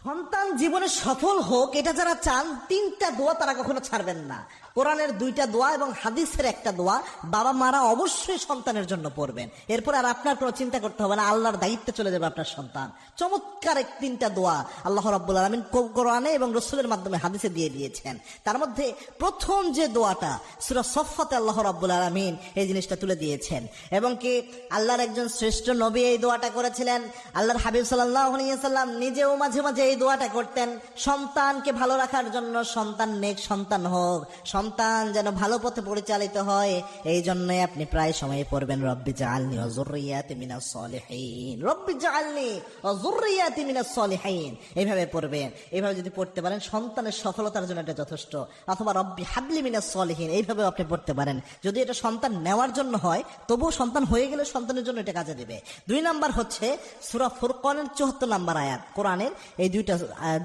সন্তান জীবনে সফল হোক এটা যারা চান, তিনটা দোয়া তারা কখনো ছাড়বেন না। কোরআনের 2টা দোয়া এবং হাদিসের একটা দোয়া বাবা মারা অবশ্যই সন্তানের জন্য পড়বেন। এরপর আর আপনার কোনো চিন্তা করতে হবে না, আল্লাহর দায়িত্বে চলে যাবে আপনার সন্তান। চমৎকার 3টা দোয়া আল্লাহ রাব্বুল আলামিন কোরআনে এবং রাসূলের মাধ্যমে হাদিসে দিয়ে দিয়েছেন। তার মধ্যে প্রথম যে দোয়াটা সূরা সফফাতে আল্লাহ রাব্বুল আলামিন এই জিনিসটা তুলে দিয়েছেন, এবং কি আল্লাহর একজন শ্রেষ্ঠ নবী এই দোয়াটা করেছিলেন। আল্লাহর হাবিব সাল্লাল্লাহু আলাইহি ওয়াসাল্লাম নিজেও মাঝে মাঝে এই দোয়াটা করতেন, সন্তানকে ভালো রাখার জন্য, সন্তান নেক সন্তান হোক, সন্তান যেন ভালো পথে পরিচালিত হয়, এই জন্যই আপনি প্রায় সময় পড়বেন রব্বি জাআলনি ওয়া যুররিয়াতি মিনাস সলিহিন, রব্বি জাআলনি ওয়া যুররিয়াতি মিনাস সলিহিন। এইভাবে পড়বেন। এইভাবে যদি পড়তে পারেন সন্তানের সফলতার জন্য এটা যথেষ্ট। অথবা রব্বি হাবলি মিনাস সলিহিন, এইভাবেও আপনি পড়তে পারেন। যদি এটা সন্তান নেওয়ার জন্য হয়, তবুও সন্তান হয়ে গেলে সন্তানের জন্য এটা কাজে দেবে। 2 নাম্বার হচ্ছে সূরা ফুরকানের 74 নম্বর আয়াত। কোরআনের এই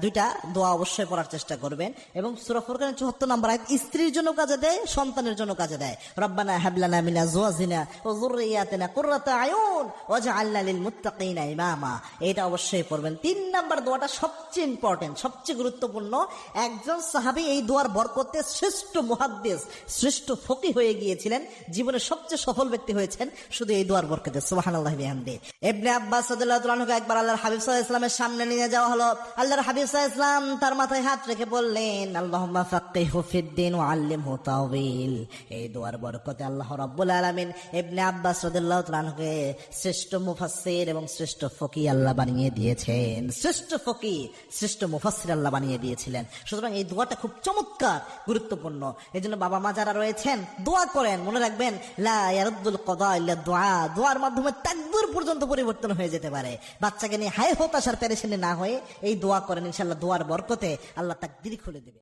দুইটা দোয়া অবশ্যই পড়ার চেষ্টা করবেন। এবং সূরা ফুরকানের 74 নম্বর আয়াত স্ত্রীর জন্য কাজে দেয়, সন্তানের জন্য কাজে দেয়। রব্বানা হাবলানা মিন আজওয়াজিনা ওয়া যুররিয়াতিনা কুররাতা আয়ুন ওয়াজআলনা লিল মুত্তাকিনা ইমামা, এটা অবশ্যই পড়বেন। 3 নাম্বার দোয়াটা সবচেয়ে ইম্পর্টেন্ট, সবচেয়ে গুরুত্বপূর্ণ। একজন সাহাবী এই দোয়ার বরকতে শ্রেষ্ঠ মুহাদ্দিস, শ্রেষ্ঠ ফকিহ হয়ে গিয়েছিলেন, জীবনের সবচেয়ে সফল ব্যক্তি হয়েছেন শুধু এই দোয়ার বরকতে। সুবহানাল্লাহি ওয়া বিহামদিহি। ইবনে আব্বাস রাদিয়াল্লাহু তাআলা আনহু একবার আল্লাহর হাবিব সাল্লাল্লাহু আলাইহি ওয়াসাল্লামের সামনে নিয়ে যাওয়া হলো। আল্লাহর হাবিব সাল্লাল্লাহু আলাইহি ওয়াসাল্লাম তার মাথায় হাত রেখে বললেন, আল্লাহুম্মা ফাক্কিহহু ফিদ-দীন ওয়া আল্লিমহু তাওয়িল। এই দোয়ার বরকতে আল্লাহ রাব্বুল আলামিন ইবনে আব্বাস রাদিয়াল্লাহু তাআলা আনহুকে শ্রেষ্ঠ মুফাসসির এবং শ্রেষ্ঠ ফকিহ আল্লাহ বানিয়ে দিয়েছেন। শ্রেষ্ঠ ফকিহ, শ্রেষ্ঠ মুফাসসির আল্লাহ বানিয়ে দিয়েছিলেন। সুতরাং এই দোয়াটা খুব চমৎকার, গুরুত্বপূর্ণ। এজন্য বাবা মা যারা রয়েছেন দোয়া করেন, মনে রাখবেন লা ইয়ারুদ্দুল কদা ইল্লা দুআ। দোয়ার মাধ্যমে তাকদীর পর্যন্ত পরিবর্তন হয়ে যেতে পারে। বাচ্চাকে নিয়ে হায় হতাশার পেরেশানি না হয়ে এই দোয়া করেন, ইনশাআল্লাহ দোয়ার বরকতে আল্লাহ তাকদীর খুলে দেবে।